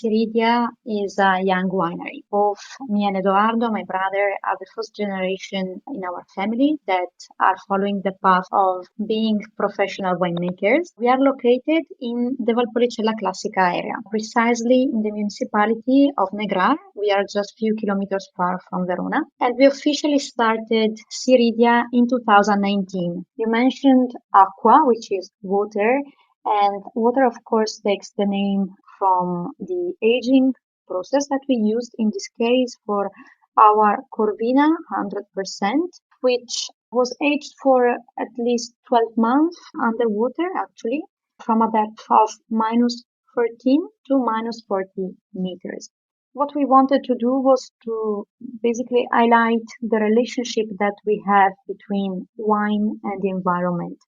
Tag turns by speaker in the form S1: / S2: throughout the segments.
S1: Siridia is a young winery. Both me and Eduardo, my brother, are the first generation in our family that are following the path of being professional winemakers. We are located in the Valpolicella Classica area, precisely in the municipality of Negrar. We are just a few kilometers far from Verona, and we officially started Siridia in 2019. You mentioned aqua, which is water, and water, of course, takes the name from the aging process that we used in this case for our Corvina 100%, which was aged for at least 12 months underwater, actually, from a depth of minus 13 to minus 40 meters. What we wanted to do was to basically highlight the relationship that we have between wine and the environment.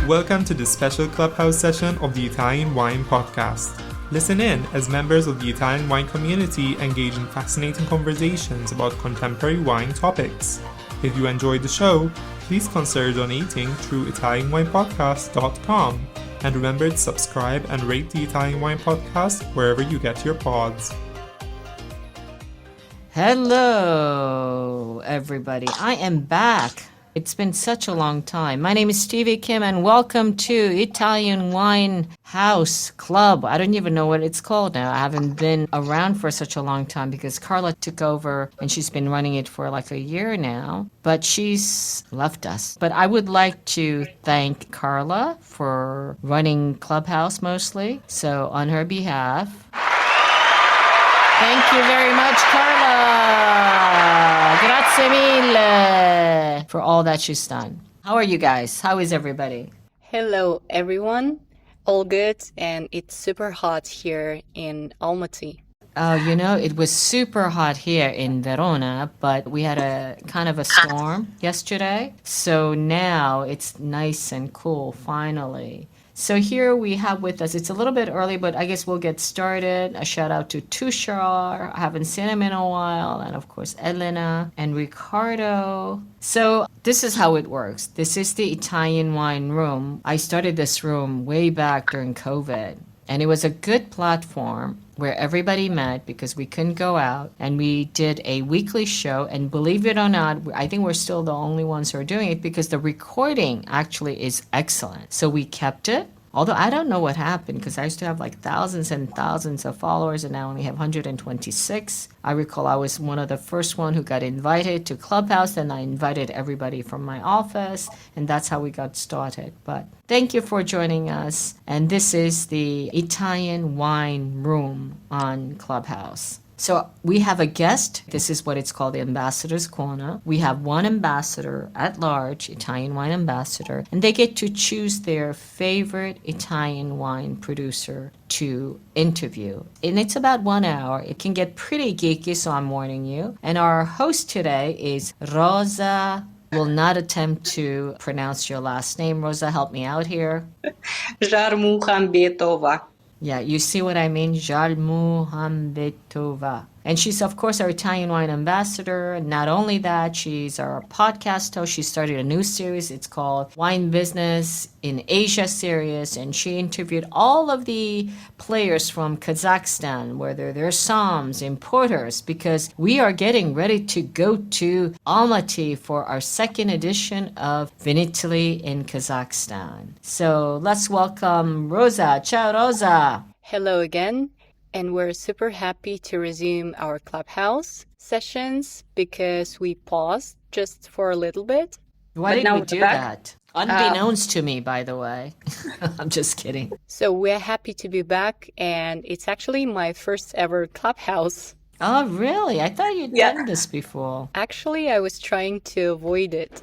S2: Welcome to this special Clubhouse session of the Italian Wine Podcast. Listen in as members of the Italian wine community engage in fascinating conversations about contemporary wine topics. If you enjoyed the show, please consider donating through ItalianWinePodcast.com. And remember to subscribe and rate the Italian Wine Podcast wherever you get your pods.
S3: Hello, everybody. I am back. It's been such a long time. My name is Stevie Kim, and welcome to Italian Wine House Club. I don't even know what it's called now. I haven't been around for such a long time because Carla took over, and she's been running it for like a year now. But she's left us. But I would like to thank Carla for running Clubhouse mostly. So on her behalf, thank you very much, Carla. Grazie mille for all that she's done. How are you guys? How is everybody?
S4: Hello, everyone. All good, and it's super hot here in Almaty.
S3: Oh, it was super hot here in Verona, but we had a kind of a storm yesterday. So now it's nice and cool, finally. So here we have with us, it's a little bit early, but I guess we'll get started. A shout out to Tushar. I haven't seen him in a while. And of course, Elena and Ricardo. So this is how it works. This is the Italian Wine Room. I started this room way back during COVID. And it was a good platform where everybody met because we couldn't go out. And we did a weekly show. And believe it or not, I think we're still the only ones who are doing it because the recording actually is excellent. So we kept it. Although I don't know what happened because I used to have like thousands and thousands of followers and I only have 126. I recall I was one of the first one who got invited to Clubhouse, and I invited everybody from my office, and that's how we got started. But thank you for joining us. And this is the Italian Wine Room on Clubhouse. So we have a guest. This is what it's called, the Ambassador's Corner. We have one ambassador at large, Italian wine ambassador, and they get to choose their favorite Italian wine producer to interview. And it's about 1 hour. It can get pretty geeky, so I'm warning you. And our host today is Roza. Will not attempt to pronounce your last name. Roza, help me out here.
S5: Zharmukhambetova.
S3: Yeah, you see what I mean? Zharmukhambetova. And she's, of course, our Italian wine ambassador. Not only that, she's our podcast host. She started a new series. It's called Wine Business in Asia series. And she interviewed all of the players from Kazakhstan, whether they're somms, importers, because we are getting ready to go to Almaty for our second edition of Vinitaly in Kazakhstan. So let's welcome Roza. Ciao, Roza.
S4: Hello again. And we're super happy to resume our Clubhouse sessions because we paused just for a little bit.
S3: Why did we do that? Unbeknownst to me, by the way. I'm just kidding.
S4: So we're happy to be back, and it's actually my first ever Clubhouse.
S3: Oh, really? I thought you'd done this before.
S4: Actually, I was trying to avoid it.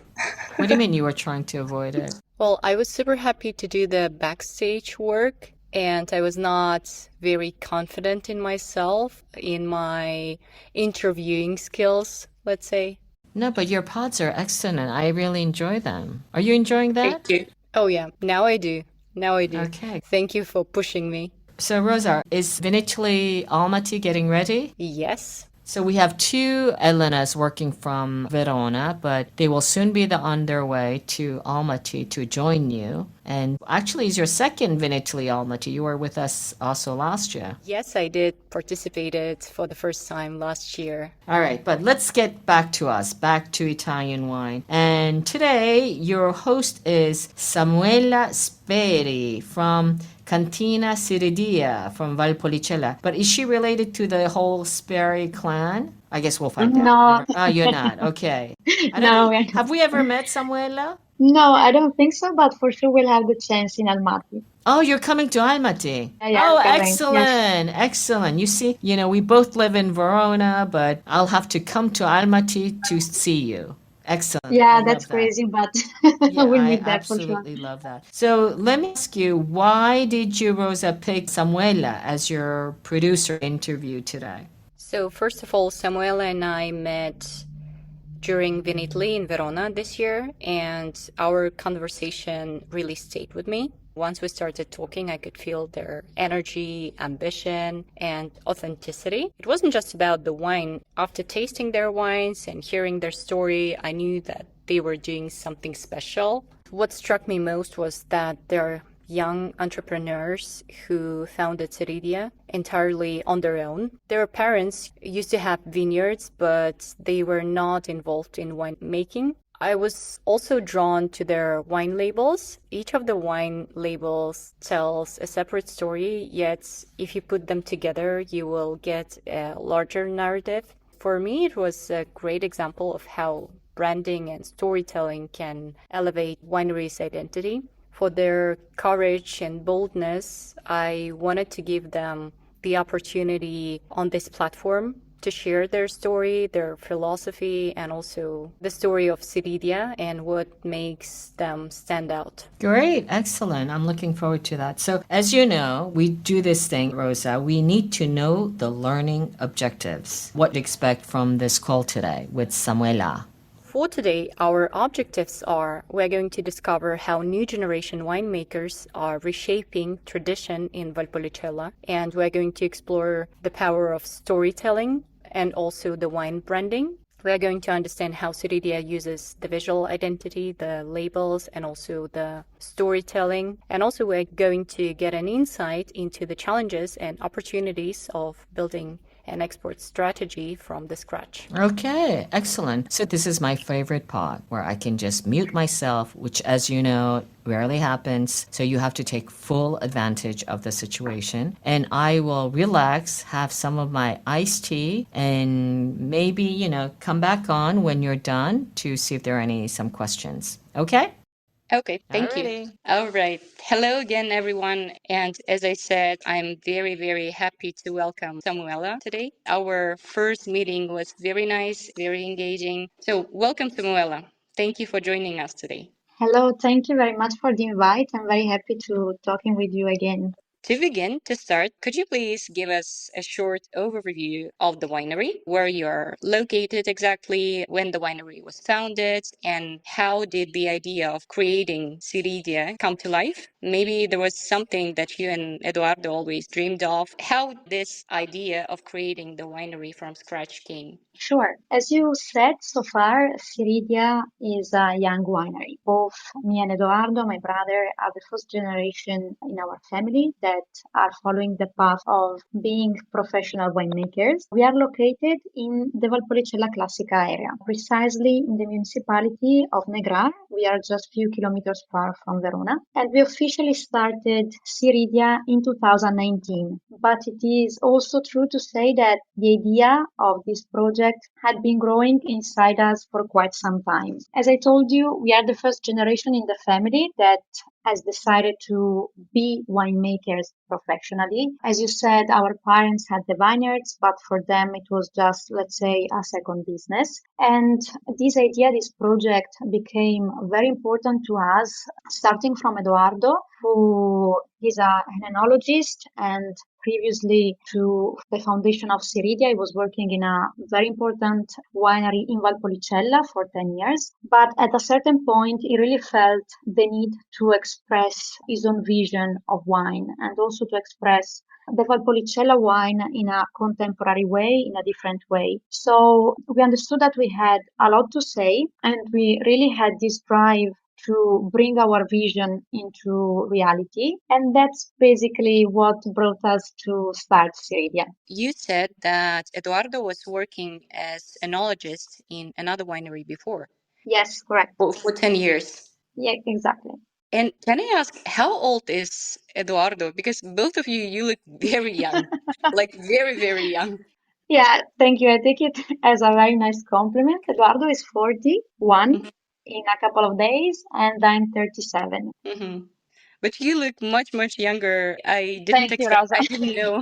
S3: What do you mean you were trying to avoid it?
S4: Well, I was super happy to do the backstage work. And I was not very confident in myself, in my interviewing skills, let's say.
S3: No, but your pods are excellent. I really enjoy them. Are you enjoying that?
S4: Thank you. Oh, yeah. Now I do.
S3: Okay.
S4: Thank you for pushing me.
S3: So, Roza, is Vinitaly Almaty getting ready?
S4: Yes.
S3: So we have two Elenas working from Verona, but they will soon be on their way to Almaty to join you. And actually, it's your second Vinitaly Almaty. You were with us also last year.
S4: Yes, I did participated for the first time last year.
S3: All right, but let's get back to us, back to Italian wine. And today, your host is Samuela Speri from Cantina Siridia from Valpolicella. But is she related to the whole Speri clan? I guess we'll find out.
S1: No,
S3: Oh, you're not. Okay. I don't
S1: no,
S3: think. Have we ever met Samuela?
S1: no, I don't think so, but for sure we'll have the chance in Almaty.
S3: Oh, you're coming to Almaty.
S1: Yeah,
S3: Oh,
S1: I'm coming. Yes.
S3: excellent. Excellent. You see, we both live in Verona, but I'll have to come to Almaty to see you. Excellent.
S1: Yeah,
S3: I
S1: that's
S3: love that.
S1: crazy, but
S3: Yeah,
S1: we'll
S3: I
S1: meet there for sure.
S3: absolutely love that. So let me ask you, why did you, Rosa, pick Samuela as your producer interview today?
S4: So first of all, Samuela and I met during Vinitaly in Verona this year, and our conversation really stayed with me. Once we started talking, I could feel their energy, ambition, and authenticity. It wasn't just about the wine. After tasting their wines and hearing their story, I knew that they were doing something special. What struck me most was that they're young entrepreneurs who founded Siridia entirely on their own. Their parents used to have vineyards, but they were not involved in winemaking. I was also drawn to their wine labels. Each of the wine labels tells a separate story, yet if you put them together, you will get a larger narrative. For me, it was a great example of how branding and storytelling can elevate wineries' identity. For their courage and boldness, I wanted to give them the opportunity on this platform to share their story, their philosophy, and also the story of Siridia and what makes them stand out.
S3: Great, excellent. I'm looking forward to that. So, as you know, we do this thing, Rosa. We need to know the learning objectives. What to expect from this call today with Samuela.
S4: For today, our objectives are we're going to discover how new generation winemakers are reshaping tradition in Valpolicella, and we're going to explore the power of storytelling and also the wine branding. We're going to understand how Siridia uses the visual identity, the labels, and also the storytelling. And also we're going to get an insight into the challenges and opportunities of building an export strategy from the scratch.
S3: Okay, excellent. So this is my favorite part where I can just mute myself, which, as you know, rarely happens. So you have to take full advantage of the situation. And I will relax, have some of my iced tea, and maybe, come back on when you're done to see if there are some questions. Okay?
S4: Okay, thank
S3: Alrighty.
S4: you. All right. Hello again, everyone. And as I said, I'm very, very happy to welcome Samuela today. Our first meeting was very nice, very engaging. So welcome, Samuela. Thank you for joining us today.
S1: Hello, thank you very much for the invite. I'm very happy to talking with you again.
S4: To begin, to start, could you please give us a short overview of the winery, where you're located exactly, when the winery was founded, and how did the idea of creating Siridia come to life? Maybe there was something that you and Eduardo always dreamed of. How this idea of creating the winery from scratch came?
S1: Sure. As you said, so far, Siridia is a young winery. Both me and Eduardo, my brother, are the first generation in our family that are following the path of being professional winemakers. We are located in the Valpolicella Classica area, precisely in the municipality of Negrar. We are just a few kilometers far from Verona. And we officially started Siridia in 2019. But it is also true to say that the idea of this project had been growing inside us for quite some time. As I told you, we are the first generation in the family that has decided to be winemakers professionally. As you said, our parents had the vineyards, but for them it was just, let's say, a second business. And this idea, this project became very important to us, starting from Eduardo, who He's an enologist, and previously to the foundation of Siridia, he was working in a very important winery in Valpolicella for 10 years. But at a certain point, he really felt the need to express his own vision of wine and also to express the Valpolicella wine in a contemporary way, in a different way. So we understood that we had a lot to say, and we really had this drive to bring our vision into reality. And that's basically what brought us to start Siridia.
S4: You said that Eduardo was working as enologist in another winery before.
S1: Yes, correct.
S4: For 10 years.
S1: Yeah, exactly.
S4: And can I ask, how old is Eduardo? Because both of you look very young, like very, very young.
S1: Yeah, thank you. I take it as a very nice compliment. Eduardo is 41 in a couple of days, and I'm 37.
S4: Mm-hmm. But you look much, much younger. I
S1: Thank you, Roza.
S4: didn't know.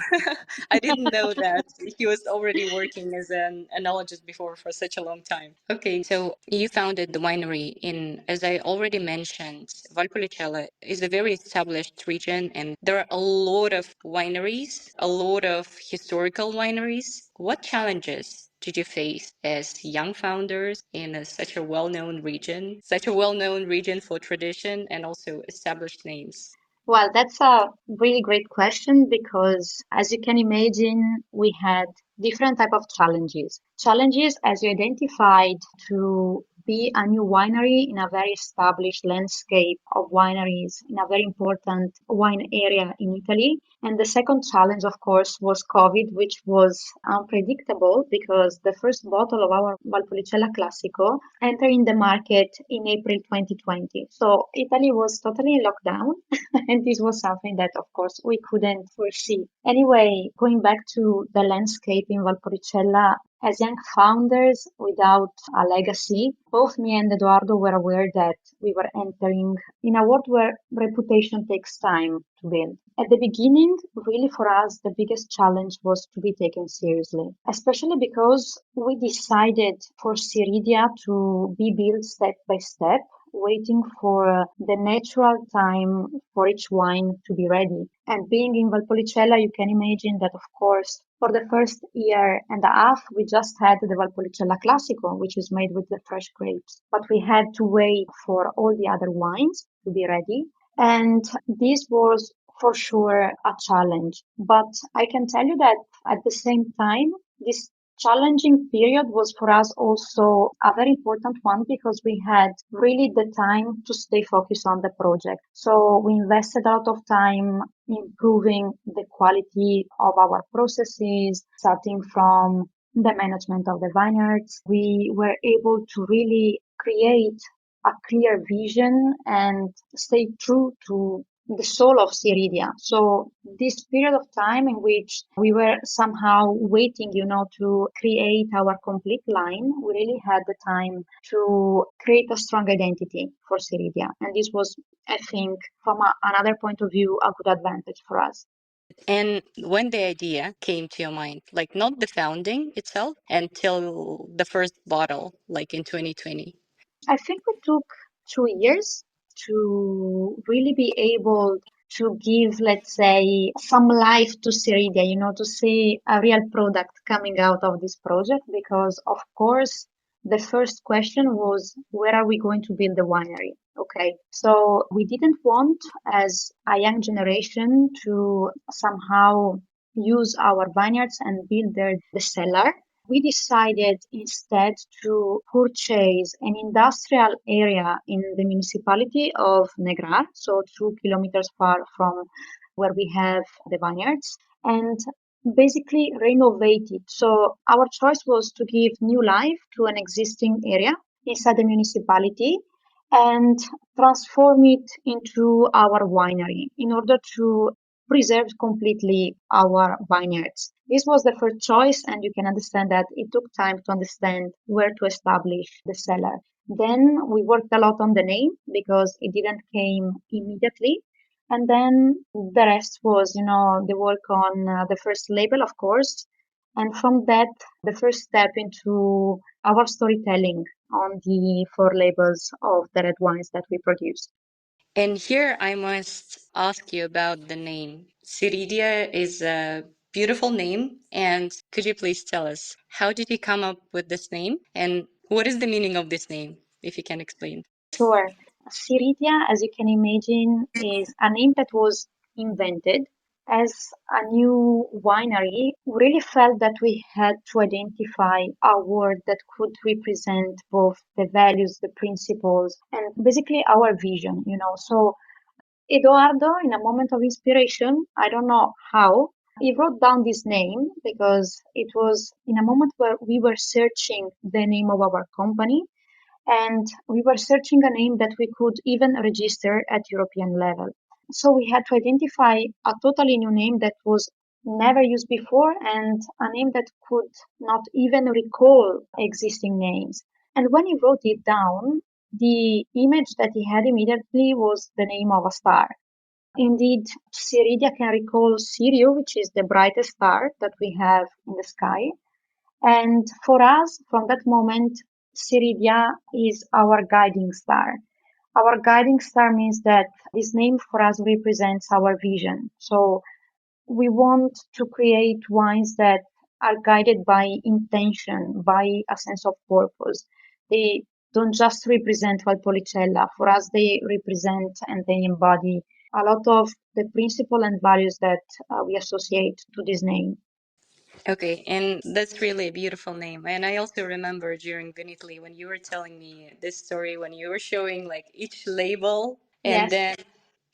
S4: I didn't know that he was already working as an enologist before for such a long time. Okay, so you founded the winery in, as I already mentioned, Valpolicella is a very established region, and there are a lot of wineries, a lot of historical wineries. What challenges did you face as young founders in such a well-known region for tradition and also established names?
S1: Well, that's a really great question because, as you can imagine, we had different type of challenges. Challenges, as you identified, to be a new winery in a very established landscape of wineries in a very important wine area in Italy. And the second challenge, of course, was COVID, which was unpredictable because the first bottle of our Valpolicella Classico entered in the market in April 2020. So Italy was totally in lockdown. And this was something that, of course, we couldn't foresee. Anyway, going back to the landscape in Valpolicella, as young founders without a legacy, both me and Eduardo were aware that we were entering in a world where reputation takes time to build. At the beginning, really for us, the biggest challenge was to be taken seriously, especially because we decided for Siridia to be built step by step, waiting for the natural time for each wine to be ready. And being in Valpolicella, you can imagine that, of course, for the first year and a half, we just had the Valpolicella Classico, which is made with the fresh grapes. But we had to wait for all the other wines to be ready. And this was for sure a challenge. But I can tell you that at the same time, this challenging period was for us also a very important one because we had really the time to stay focused on the project. So we invested a lot of time improving the quality of our processes, starting from the management of the vineyards. We were able to really create a clear vision and stay true to the soul of Siridia. So this period of time in which we were somehow waiting, to create our complete line, we really had the time to create a strong identity for Siridia. And this was, I think, from another point of view, a good advantage for us.
S4: And when the idea came to your mind, like not the founding itself until the first bottle, like in 2020?
S1: I think we took 2 years to really be able to give, let's say, some life to Siridia, to see a real product coming out of this project. Because, of course, the first question was, where are we going to build the winery? Okay, so we didn't want, as a young generation, to somehow use our vineyards and build the cellar. We decided instead to purchase an industrial area in the municipality of Negrar, so 2 kilometers far from where we have the vineyards, and basically renovate it. So our choice was to give new life to an existing area inside the municipality and transform it into our winery in order to preserve completely our vineyards. This was the first choice, and you can understand that it took time to understand where to establish the cellar. Then we worked a lot on the name because it didn't came immediately. And then the rest was, the work on the first label, of course. And from that, the first step into our storytelling on the four labels of the red wines that we produce.
S4: And here I must ask you about the name. Siridia is a beautiful name. And could you please tell us, how did you come up with this name? And what is the meaning of this name, if you can explain?
S1: Sure. Siridia, as you can imagine, is a name that was invented as a new winery. We really felt that we had to identify a word that could represent both the values, the principles, and basically our vision, So Eduardo, in a moment of inspiration, I don't know how, he wrote down this name because it was in a moment where we were searching the name of our company and we were searching a name that we could even register at European level. So we had to identify a totally new name that was never used before and a name that could not even recall existing names. And when he wrote it down, the image that he had immediately was the name of a star. Indeed, Siridia can recall Sirio, which is the brightest star that we have in the sky. And for us, from that moment, Siridia is our guiding star. Our guiding star means that this name for us represents our vision. So we want to create wines that are guided by intention, by a sense of purpose. They don't just represent Valpolicella. For us, they represent and they embody a lot of the principle and values that we associate to this name.
S4: Okay, and that's really a beautiful name. And I also remember during Vinitaly when you were telling me this story, when you were showing like each label and
S1: Yes,
S4: then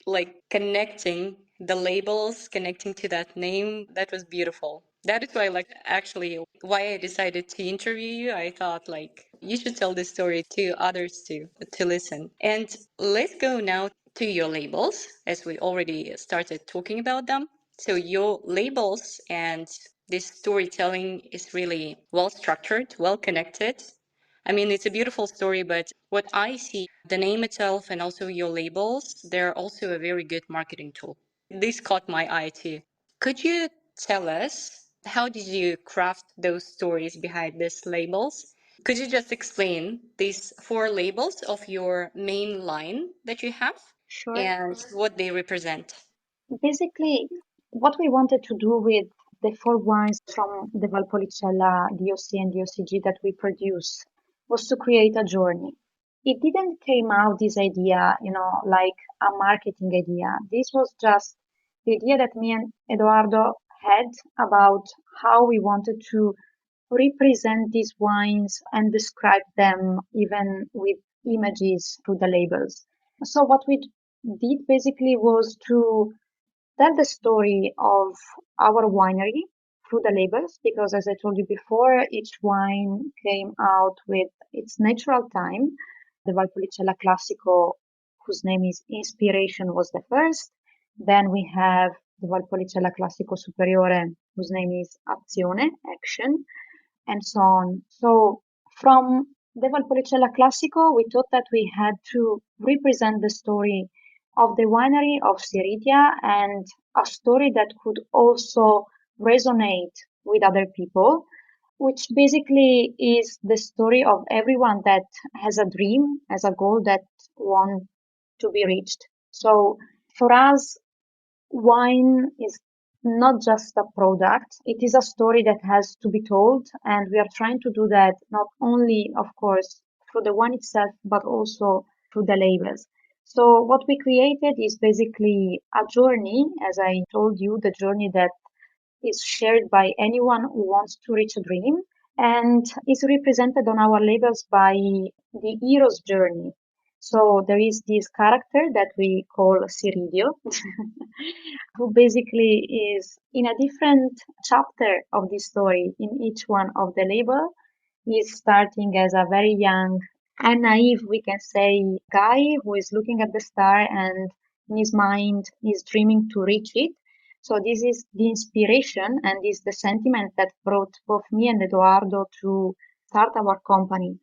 S4: like connecting the labels, connecting to that name, that was beautiful. That is why, like, actually, why I decided to interview you. I thought like you should tell this story to others to listen. And let's go now to your labels, as we already started talking about them. So your labels and this storytelling is really well structured, well connected. I mean, it's a beautiful story, but what I see, the name itself and also your labels, they're also a very good marketing tool. This caught my eye too. Could you tell us how did you craft those stories behind these labels? Could you just explain these four labels of your main line that you have
S1: sure.
S4: and what they represent?
S1: Basically, what we wanted to do with the four wines from the Valpolicella DOC and DOCG that we produce was to create a journey. It didn't came out this idea, like a marketing idea. This was just the idea that me and Eduardo had about how we wanted to represent these wines and describe them even with images through the labels. So what we did basically was to tell the story of our winery through the labels because, as I told you before, each wine came out with its natural time. The Valpolicella Classico, whose name is Inspiration, was the first. Then we have the Valpolicella Classico Superiore, whose name is Azione, Action, and so on. So from the Valpolicella Classico, we thought that we had to represent the story of the winery of Siridia and a story that could also resonate with other people, which basically is the story of everyone that has a dream, has a goal that want to be reached. So for us, wine is not just a product, it is a story that has to be told, and we are trying to do that not only, of course, through the wine itself, but also through the labels. So what we created is basically a journey, as I told you, the journey that is shared by anyone who wants to reach a dream and is represented on our labels by the hero's journey. So there is this character that we call Siridio, who basically is in a different chapter of the story in each one of the label. He's starting as a very young and naive, we can say, guy who is looking at the star and in his mind is dreaming to reach it. So this is the inspiration and is the sentiment that brought both me and Eduardo to start our company.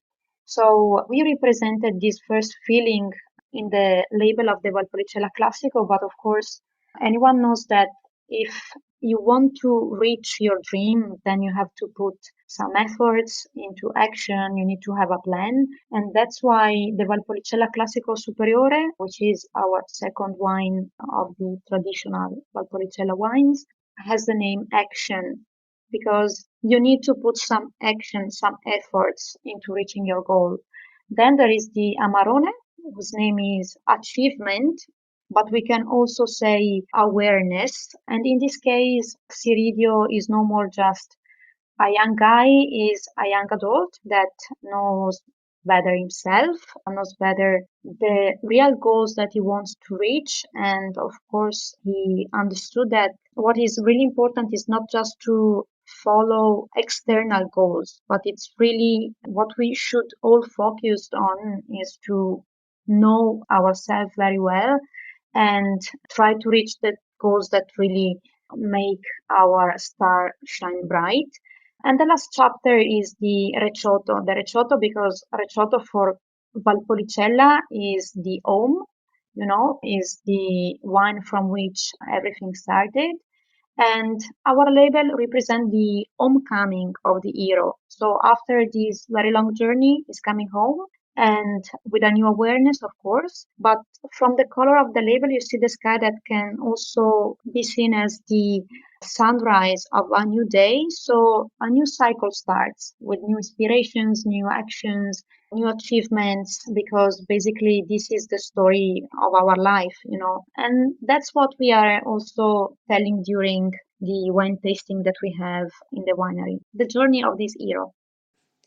S1: So we represented this first feeling in the label of the Valpolicella Classico, but of course, anyone knows that if you want to reach your dream, then you have to put some efforts into action. You need to have a plan. And that's why the Valpolicella Classico Superiore, which is our second wine of the traditional Valpolicella wines, has the name Action, because you need to put some action, some efforts into reaching your goal. Then there is the Amarone, whose name is Achievement, but we can also say awareness. And in this case, Siridio is no more just a young guy, is a young adult that knows better himself, knows better the real goals that he wants to reach. And of course, he understood that what is really important is not just to follow external goals, but it's really what we should all focus on is to know ourselves very well and try to reach the goals that really make our star shine bright. And the last chapter is the Recioto. The Recioto, because Recioto for Valpolicella is the home, is the wine from which everything started. And our label represents the homecoming of the hero. So after this very long journey, he's coming home and with a new awareness, of course. But from the color of the label, you see the sky that can also be seen as the sunrise of a new day. So a new cycle starts with new inspirations, new actions, new achievements, because basically this is the story of our life. And that's what we are also telling during the wine tasting that we have in the winery, the journey of this hero.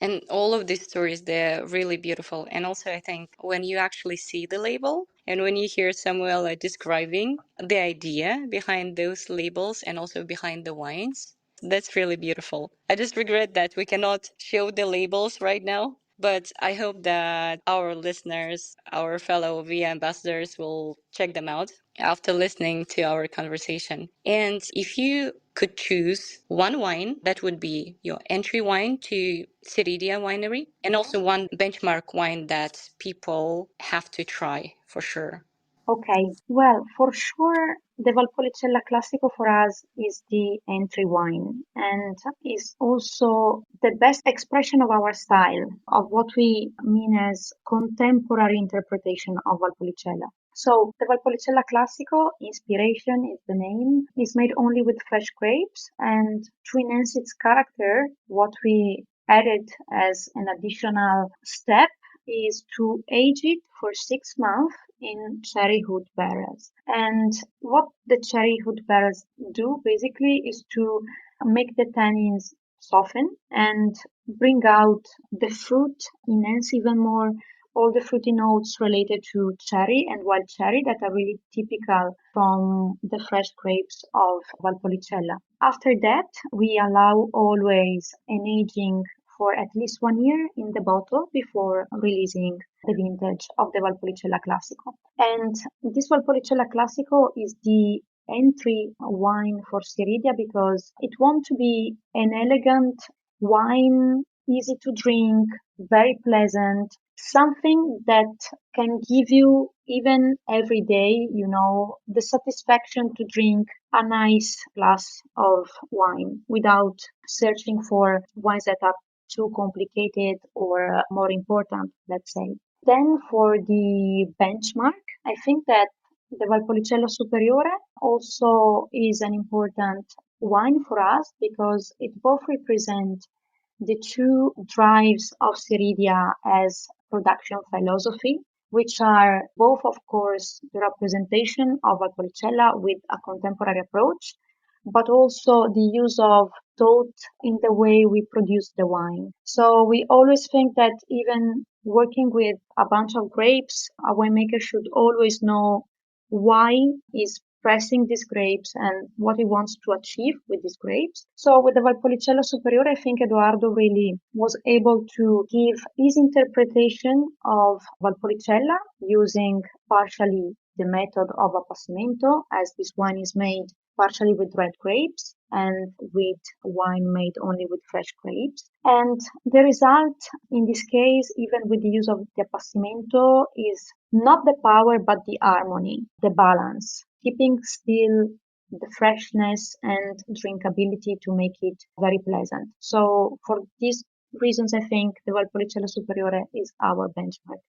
S4: And all of these stories, they're really beautiful. And also, I think when you actually see the label and when you hear Samuela describing the idea behind those labels and also behind the wines, that's really beautiful. I just regret that we cannot show the labels right now. But I hope that our listeners, our fellow VIA ambassadors will check them out after listening to our conversation. And if you could choose one wine, that would be your entry wine to Siridia Winery, and also one benchmark wine that people have to try for sure.
S1: Okay, well, for sure, the Valpolicella Classico for us is the entry wine and is also the best expression of our style, of what we mean as contemporary interpretation of Valpolicella. So the Valpolicella Classico, inspiration is the name, is made only with fresh grapes, and to enhance its character, what we added as an additional step is to age it for 6 months in cherry wood barrels. And what the cherry wood barrels do basically is to make the tannins soften and bring out the fruit, enhance even more all the fruity notes related to cherry and wild cherry that are really typical from the fresh grapes of Valpolicella. After that, we allow always an aging for at least 1 year in the bottle before releasing the vintage of the Valpolicella Classico. And this Valpolicella Classico is the entry wine for Siridia because it wants to be an elegant wine, easy to drink, very pleasant, something that can give you even every day, the satisfaction to drink a nice glass of wine without searching for wines that are too complicated or more important, let's say. Then for the benchmark, I think that the Valpolicella Superiore also is an important wine for us because it both represents the two drives of Siridia as production philosophy, which are both, of course, the representation of Valpolicella with a contemporary approach, but also the use of thought in the way we produce the wine. So we always think that even working with a bunch of grapes, a winemaker should always know why is pressing these grapes and what he wants to achieve with these grapes. So with the Valpolicella Superiore, I think Edoardo really was able to give his interpretation of Valpolicella using partially the method of appassimento, as this wine is made partially with red grapes and with wine made only with fresh grapes. And the result in this case, even with the use of the appassimento, is not the power but the harmony, the balance, keeping still the freshness and drinkability to make it very pleasant. So for these reasons, I think the Valpolicella Superiore is our benchmark.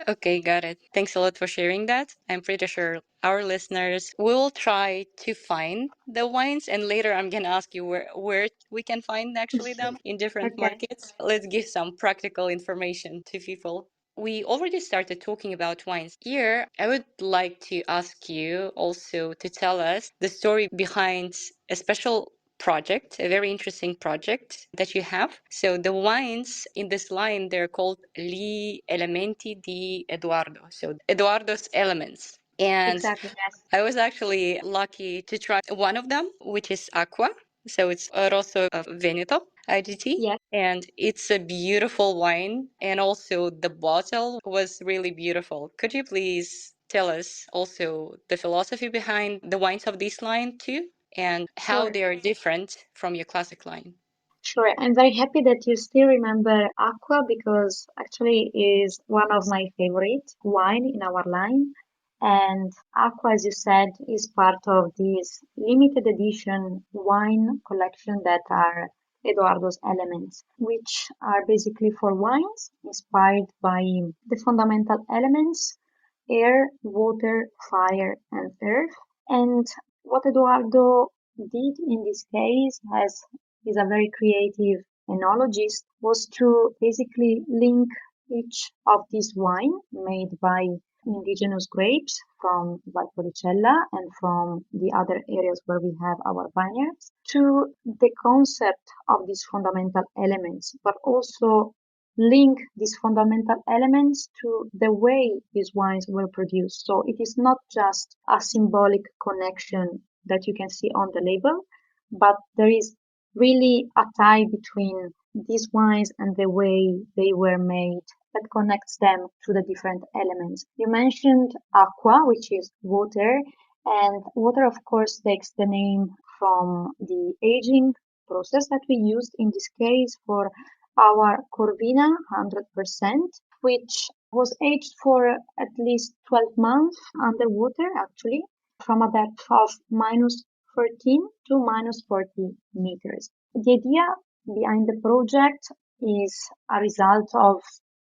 S4: Okay, got it. Thanks a lot for sharing that. I'm pretty sure our listeners will try to find the wines, and later I'm gonna ask you where we can find actually them in different
S1: Okay.
S4: markets. Let's give some practical information to people. We already started talking about wines here. I would like to ask you also to tell us the story behind a special project, a very interesting project that you have. So the wines in this line, they're called Gli Elementi di Eduardo. So Eduardo's elements. And
S1: Exactly, yes.
S4: I was actually lucky to try one of them, which is Aqua. So it's Rosso of Veneto, IGT.
S1: Yes,
S4: And it's a beautiful wine. And also the bottle was really beautiful. Could you please tell us also the philosophy behind the wines of this line too? And how
S1: sure.
S4: they are different from your classic line?
S1: Sure. I'm very happy that you still remember Aqua because actually is one of my favorite wine in our line. And Aqua, as you said, is part of this limited edition wine collection that are Eduardo's elements, which are basically for wines inspired by the fundamental elements: air, water, fire, and earth. And what Eduardo did in this case, as he's a very creative enologist, was to basically link each of these wine made by indigenous grapes from Valpolicella and from the other areas where we have our vineyards to the concept of these fundamental elements, but also link these fundamental elements to the way these wines were produced. So it is not just a symbolic connection that you can see on the label, but there is really a tie between these wines and the way they were made that connects them to the different elements. You mentioned aqua, which is water, and water, of course, takes the name from the aging process that we used in this case for our Corvina 100%, which was aged for at least 12 months underwater, actually, from a depth of minus 13 to minus 40 meters. The idea behind the project is a result of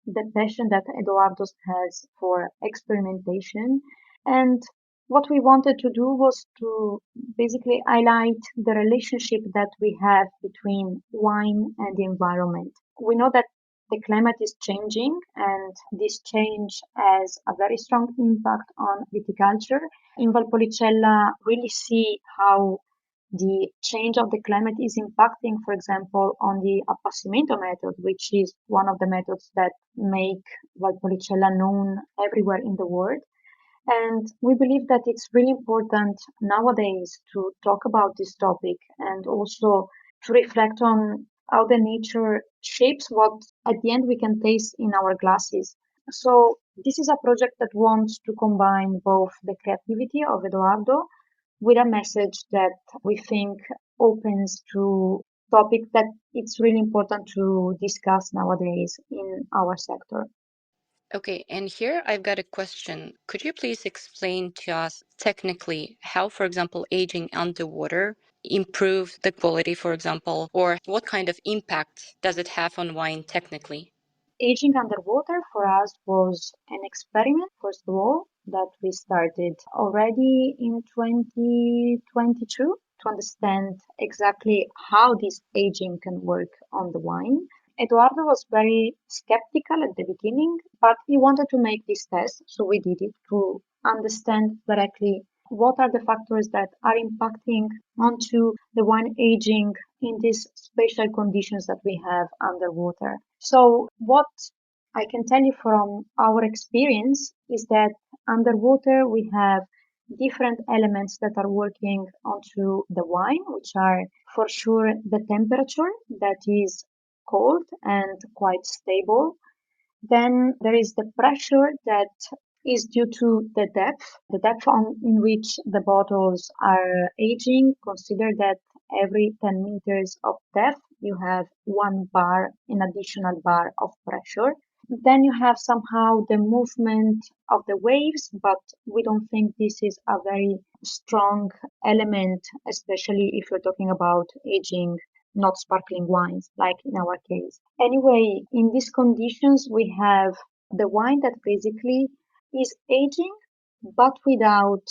S1: the passion that Eduardo has for experimentation. And what we wanted to do was to basically highlight the relationship that we have between wine and the environment. We know that the climate is changing, and this change has a very strong impact on viticulture. In Valpolicella, really see how the change of the climate is impacting, for example, on the appassimento method, which is one of the methods that make Valpolicella known everywhere in the world. And we believe that it's really important nowadays to talk about this topic and also to reflect on how the nature shapes what at the end we can taste in our glasses. So this is a project that wants to combine both the creativity of Eduardo with a message that we think opens to topic that it's really important to discuss nowadays in our sector.
S4: Okay, and here I've got a question. Could you please explain to us technically how, for example, aging underwater improves the quality, for example, or what kind of impact does it have on wine technically?
S1: Aging underwater for us was an experiment, first of all, that we started already in 2022 to understand exactly how this aging can work on the wine. Eduardo was very skeptical at the beginning, but he wanted to make this test, so we did it to understand directly what are the factors that are impacting onto the wine aging in these special conditions that we have underwater. So what I can tell you from our experience is that underwater we have different elements that are working onto the wine, which are for sure the temperature that is cold and quite stable. Then there is the pressure that is due to the depth in which the bottles are aging. Consider that every 10 meters of depth, you have one bar, an additional bar of pressure. then you have somehow the movement of the waves, but we don't think this is a very strong element, especially if you're talking about aging not sparkling wines, like in our case. Anyway, in these conditions, we have the wine that basically is aging, but without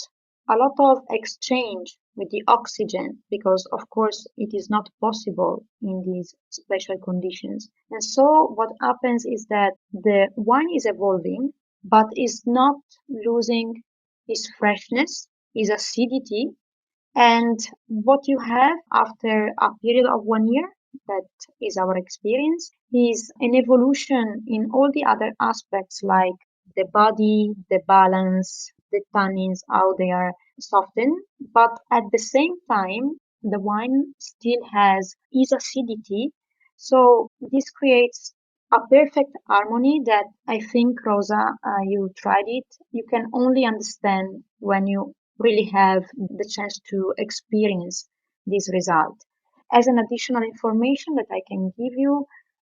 S1: a lot of exchange with the oxygen, because of course it is not possible in these special conditions. And so what happens is that the wine is evolving, but is not losing its freshness, its acidity, and what you have after a period of 1 year, that is our experience, is an evolution in all the other aspects like the body, the balance, the tannins, how they are softened. But at the same time, the wine still has its acidity. So this creates a perfect harmony that I think, Rosa, you tried it. You can only understand when you really have the chance to experience this result. As an additional information that I can give you,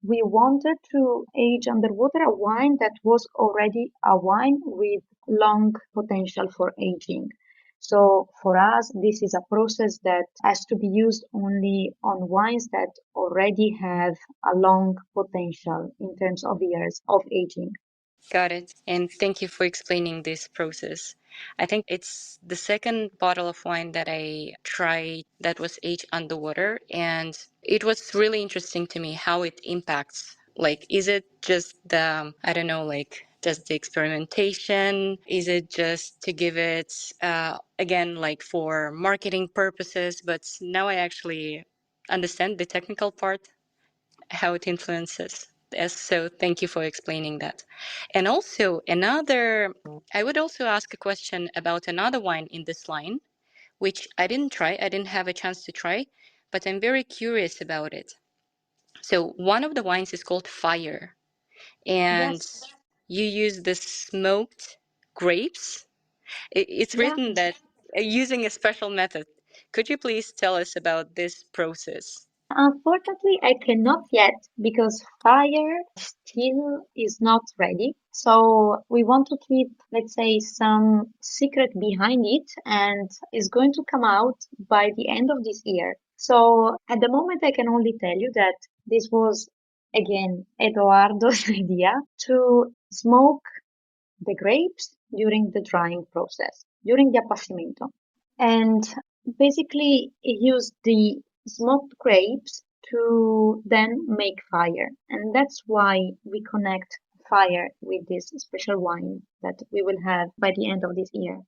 S1: we wanted to age underwater a wine that was already a wine with long potential for aging. So for us, this is a process that has to be used only on wines that already have a long potential in terms of years of aging.
S4: Got it. And thank you for explaining this process. I think it's the second bottle of wine that I tried that was aged underwater. And it was really interesting to me how it impacts. Like, is it just the, I don't know, like, just the experimentation? Is it just to give it, again, like for marketing purposes? But now I actually understand the technical part, how it influences. Yes, so thank you for explaining that. And also I would also ask a question about another wine in this line, which I didn't try. I didn't have a chance to try, but I'm very curious about it. So one of the wines is called Fire, and
S1: Yes,
S4: you use the smoked grapes. It's
S1: yeah.
S4: written that using a special method. Could you please tell us about this process?
S1: Unfortunately, I cannot yet because fire still is not ready. So we want to keep, let's say, some secret behind it and it's going to come out by the end of this year. So at the moment, I can only tell you that this was again Eduardo's idea to smoke the grapes during the drying process, during the appassimento. And basically use the smoked grapes to then make fire. And that's why we connect fire with this special wine that we will have by the end of this year.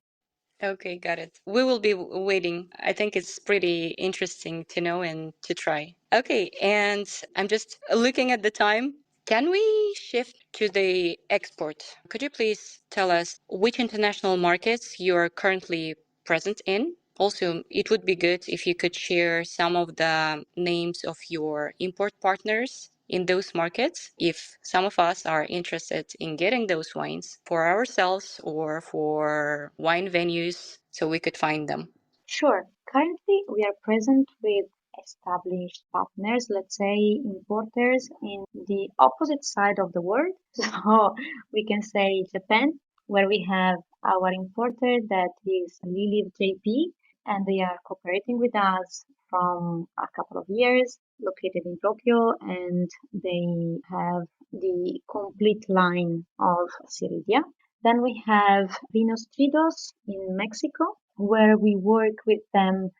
S4: Okay, got it. We will be waiting. I think it's pretty interesting to know and to try. Okay, and I'm just looking at the time. Can we shift to the export? Could you please tell us which international markets you're currently present in? Also, it would be good if you could share some of the names of your import partners in those markets if some of us are interested in getting those wines for ourselves or for wine venues so we could find them.
S1: Sure. Currently, we are present with established partners, let's say importers in the opposite side of the world. So we can say Japan, where we have our importer that is Liliv JP, and they are cooperating with us from a couple of years, located in Tokyo, and they have the complete line of Siridia. Then we have Vinos Tridos in Mexico, where we work with them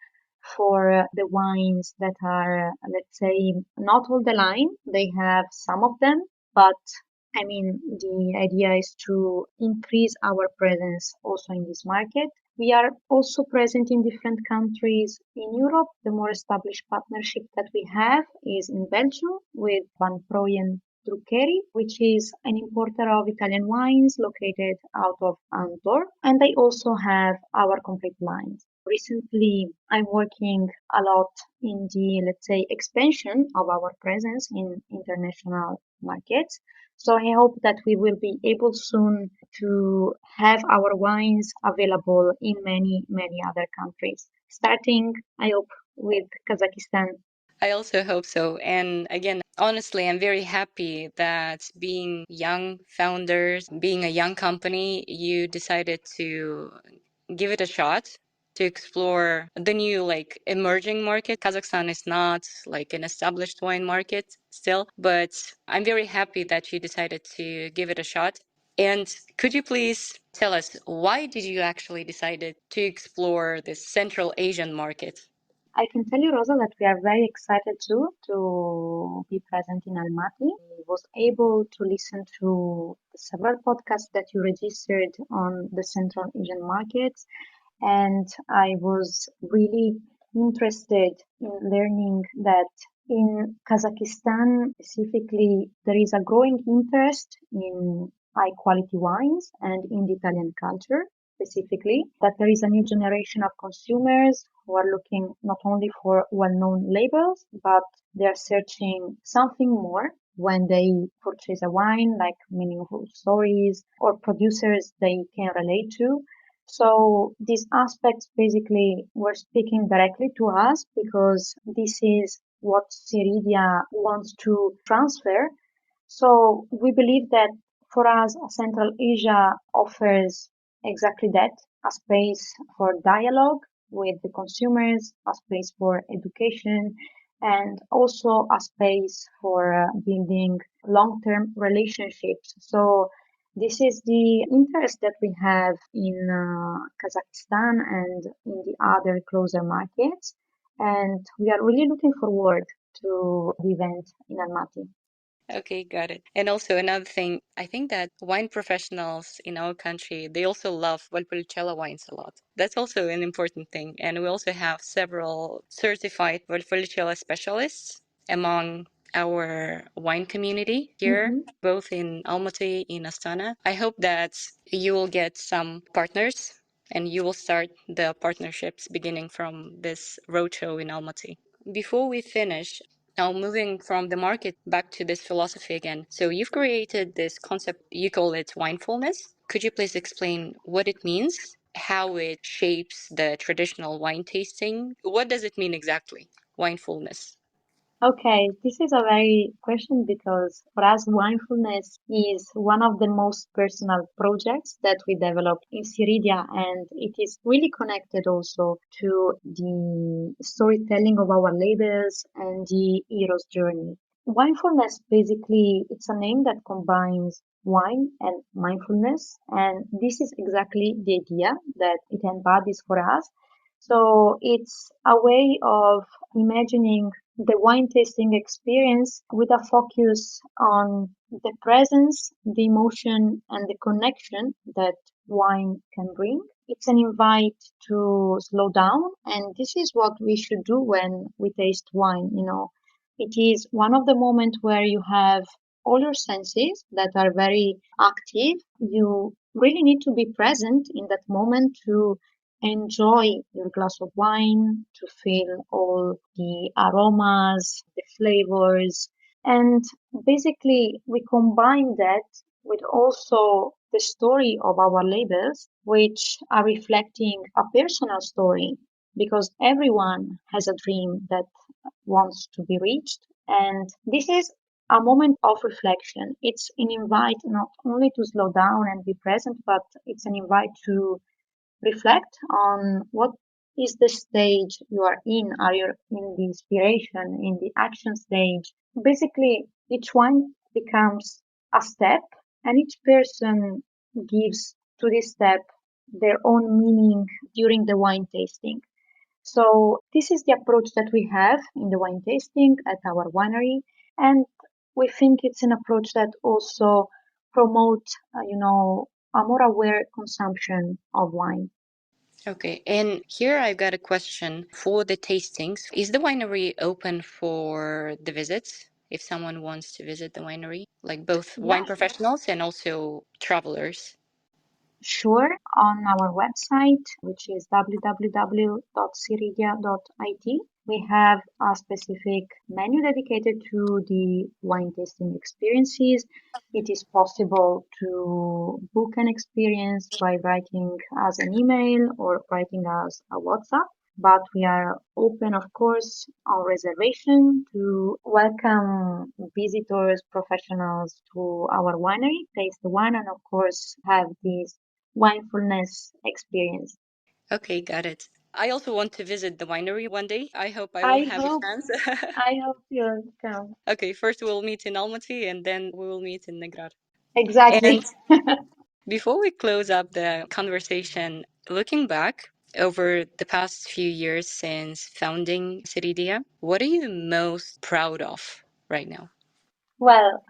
S1: for the wines that are, let's say, not all the line. They have some of them, but I mean, the idea is to increase our presence also in this market. We are also present in different countries in Europe. The more established partnership that we have is in Belgium with Van Proyen Truccheri, which is an importer of Italian wines located out of Antwerp. And they also have our complete lines. Recently, I'm working a lot in the, let's say, expansion of our presence in international markets. So I hope that we will be able soon to have our wines available in many, many other countries. Starting, I hope, with Kazakhstan.
S4: I also hope so. And again, Honestly, I'm very happy that being young founders, being a young company, you decided to give it a shot to explore the new emerging market. Kazakhstan is not like an established wine market still, but I'm very happy that you decided to give it a shot. And could you please tell us why did you actually decided to explore this Central Asian market?
S1: I can tell you, Rosa, that we are very excited too to be present in Almaty. I was able to listen to several podcasts that you registered on the Central Asian markets, and I was really interested in learning that in Kazakhstan specifically, there is a growing interest in high quality wines and in the Italian culture specifically, that there is a new generation of consumers who are looking not only for well-known labels, but they're searching something more when they purchase a wine, like meaningful stories or producers they can relate to. So these aspects basically were speaking directly to us because this is what Siridia wants to transfer. So we believe that for us, Central Asia offers exactly that, a space for dialogue with the consumers, a space for education, and also a space for building long-term relationships. So this is the interest that we have in Kazakhstan and in the other closer markets. And we are really looking forward to the event in Almaty.
S4: Okay, got it. And also another thing, I think that wine professionals in our country, they also love Valpolicella wines a lot. That's also an important thing. And we also have several certified Valpolicella specialists among our wine community here, both in Almaty, in Astana. I hope that you will get some partners and you will start the partnerships beginning from this roadshow in Almaty. Before we finish, now moving from the market back to this philosophy again. So you've created this concept, you call it winefulness. Could you please explain what it means, how it shapes the traditional wine tasting? What does it mean exactly, winefulness?
S1: Okay, this is a very question because for us, mindfulness is one of the most personal projects that we developed in Siridia, and it is really connected also to the storytelling of our labels and the hero's journey. Mindfulness basically it's a name that combines wine and mindfulness, and this is exactly the idea that it embodies for us. So it's a way of imagining the wine tasting experience with a focus on the presence, the emotion, and the connection that wine can bring. It's an invite to slow down, and this is what we should do when we taste wine. It is one of the moments where you have all your senses that are very active. You really need to be present in that moment to enjoy your glass of wine, to feel all the aromas, the flavors. And basically, we combine that with also the story of our labels, which are reflecting a personal story because everyone has a dream that wants to be reached. And this is a moment of reflection. It's an invite not only to slow down and be present, but it's an invite to reflect on what is the stage you are in. Are you in the inspiration, in the action stage? Basically, each one becomes a step, and each person gives to this step their own meaning during the wine tasting. So this is the approach that we have in the wine tasting at our winery, and we think it's an approach that also promotes, a more aware consumption of wine.
S4: Okay, and here I've got a question for the tastings. Is the winery open for the visits if someone wants to visit the winery, like both
S1: Yeah,
S4: wine professionals and also travelers?
S1: sure. On our website, which is www.siridia.it, we have a specific menu dedicated to the wine tasting experiences. It is possible to book an experience by writing us an email or writing us a WhatsApp. but we are open, of course, on reservation to welcome visitors, professionals to our winery, taste the wine, and of course have this winefulness experience.
S4: Okay, got it. I also want to visit the winery one day. I hope I will
S1: I
S4: have a
S1: hope
S4: chance.
S1: I hope you'll come.
S4: Okay, first we'll meet in Almaty and then we will meet in Negrar. And
S1: Exactly.
S4: before we close up the conversation, looking back over the past few years since founding Siridia, what are you most proud of right now?
S1: Well,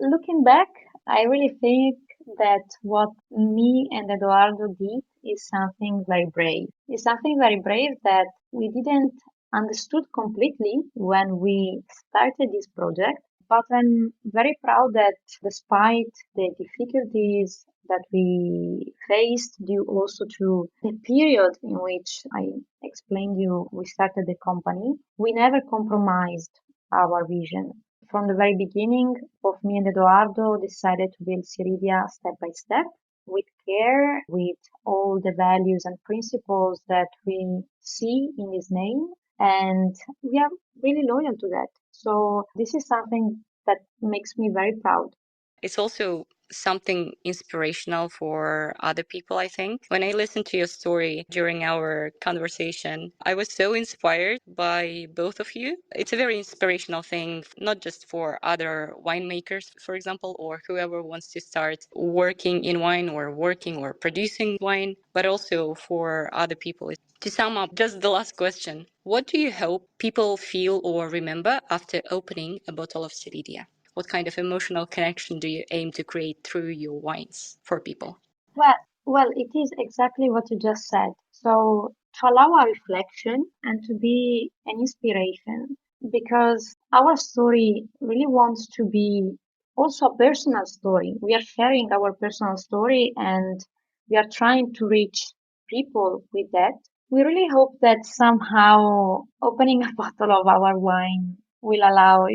S1: looking back, I really think that what me and Eduardo did is something very brave. It's something very brave that we didn't understood completely when we started this project. But I'm very proud that despite the difficulties that we faced due also to the period in which I explained you we started the company, we never compromised our vision. From the very beginning, both me and Eduardo decided to build Siridia step by step with care, with all the values and principles that we see in his name. And we are really loyal to that. So this is something that makes me very proud.
S4: It's also something inspirational for other people, I think. When I listened to your story during our conversation, I was so inspired by both of you. It's a very inspirational thing, not just for other winemakers, for example, or whoever wants to start working in wine or working or producing wine, but also for other people. To sum up, just the last question. What do you hope people feel or remember after opening a bottle of Siridia? What kind of emotional connection do you aim to create through your wines for people?
S1: Well, well, it is exactly what you just said. So to allow a reflection and to be an inspiration, because our story really wants to be also a personal story. We are sharing our personal story and we are trying to reach people with that. We really hope that somehow opening a bottle of our wine will allow,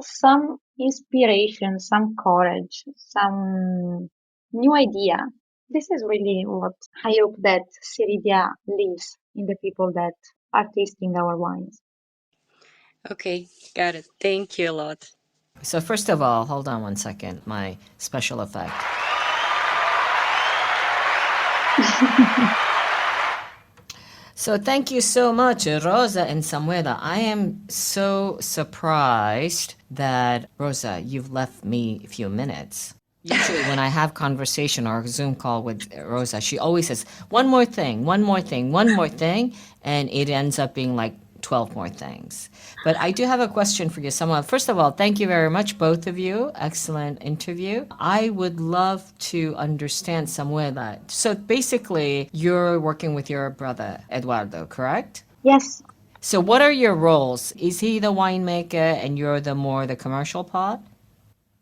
S1: some inspiration, some courage, some new idea. This is really what I hope that Siridia leaves in the people that are tasting our wines.
S4: Okay, got it. Thank you a lot.
S3: So first of all, hold on one second, my special effect. So thank you so much, Roza and Samuela. I am so surprised that, Roza, you've left me a few minutes. Usually when I have conversation or a Zoom call with Rosa, she always says, one more thing, one more thing, one more thing, and it ends up being like 12 more things. But I do have a question for you, Samuel. First of all, thank you very much, both of you. Excellent interview. I would love to understand, Samuela. So basically, you're working with your brother, Eduardo, correct?
S1: Yes,
S3: So what are your roles? Is he the winemaker and you're the commercial part?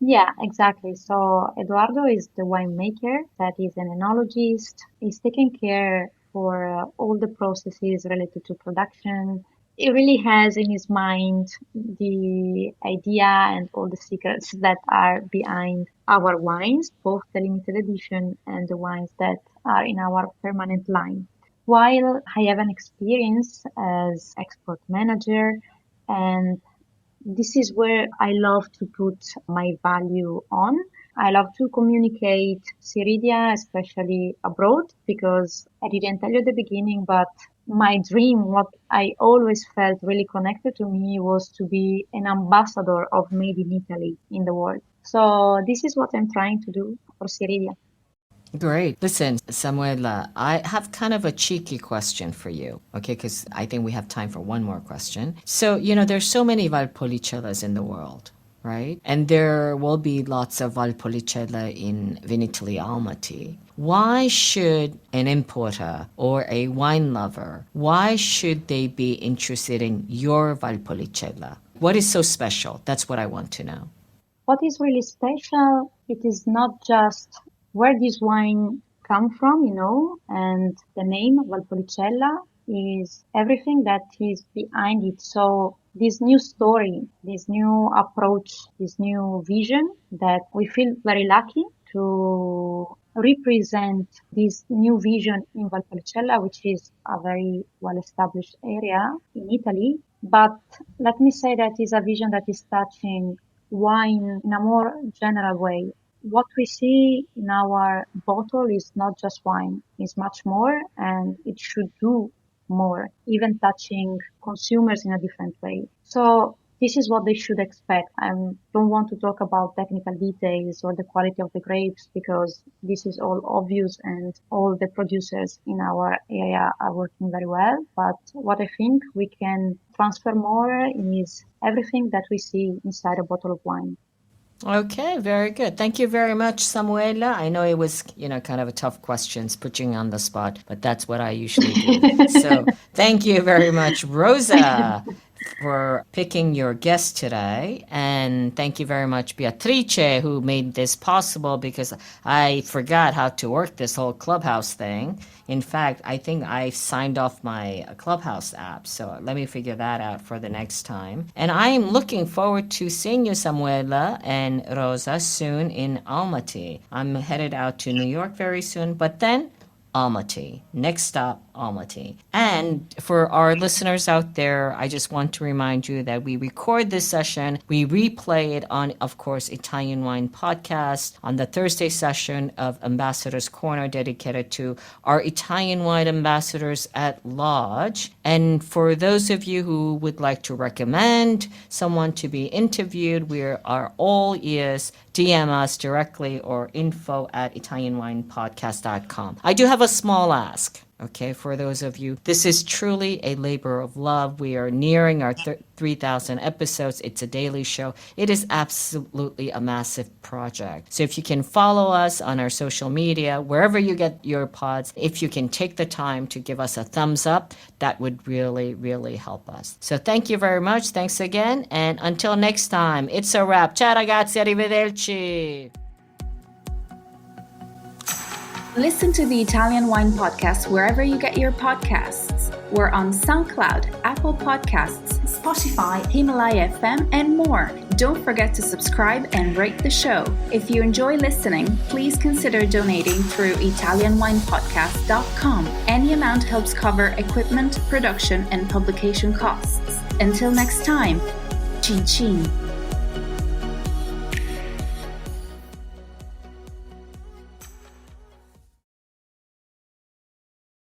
S1: yeah, exactly. So Eduardo is the winemaker, that is an enologist. He's taking care for all the processes related to production. He really has in his mind the idea and all the secrets that are behind our wines, both the limited edition and the wines that are in our permanent line. While I have an experience as export manager, and this is where I love to put my value on. I love to communicate Siridia, especially abroad, because I didn't tell you at the beginning, but my dream, what I always felt really connected to me, was to be an ambassador of Made in Italy in the world. So this is what I'm trying to do for Siridia.
S3: Great. Listen, Samuela, I have kind of a cheeky question for you, okay? Because I think we have time for one more question. So, there's so many Valpolicellas in the world, right? And there will be lots of Valpolicella in Vinitaly Almaty. Why should an importer or a wine lover, why should they be interested in your Valpolicella? What is so special? That's what I want to know.
S1: What is really special, it is not just where this wine come from, and the name Valpolicella is everything that is behind it. So this new story, this new approach, this new vision that we feel very lucky to represent this new vision in Valpolicella, which is a very well-established area in Italy. But let me say that is a vision that is touching wine in a more general way. What we see in our bottle is not just wine, it's much more, and it should do more, even touching consumers in a different way. So this is what they should expect. I don't want to talk about technical details or the quality of the grapes because this is all obvious and all the producers in our area are working very well. But what I think we can transfer more is everything that we see inside a bottle of wine.
S3: Okay, very good. Thank you very much, Samuela. I know it was, kind of a tough questions, putting you on the spot, but that's what I usually do. So thank you very much, Rosa, for picking your guest today. And thank you very much, Beatrice, who made this possible because I forgot how to work this whole Clubhouse thing. In fact, I think I signed off my Clubhouse app. So let me figure that out for the next time. And I am looking forward to seeing you, Samuela and Rosa, soon in Almaty. I'm headed out to New York very soon, but then Almaty. Next stop, Almaty. And for our listeners out there, I just want to remind you that we record this session. We replay it on, of course, Italian Wine Podcast on the Thursday session of Ambassadors Corner dedicated to our Italian wine ambassadors at large. And for those of you who would like to recommend someone to be interviewed, we are all ears. DM us directly or info@italianwinepodcast.com. I do have a small ask. Okay, for those of you, this is truly a labor of love. We are nearing our 3,000 episodes. It's a daily show. It is absolutely a massive project. So if you can follow us on our social media, wherever you get your pods, if you can take the time to give us a thumbs up, that would really, really help us. So thank you very much. Thanks again. And until next time, it's a wrap. Ciao ragazzi, arrivederci.
S5: Listen to the Italian Wine Podcast wherever you get your podcasts. We're on SoundCloud, Apple Podcasts, Spotify, Himalaya FM, and more. Don't forget to subscribe and rate the show. If you enjoy listening, please consider donating through ItalianWinePodcast.com. Any amount helps cover equipment, production, and publication costs. Until next time, cin cin.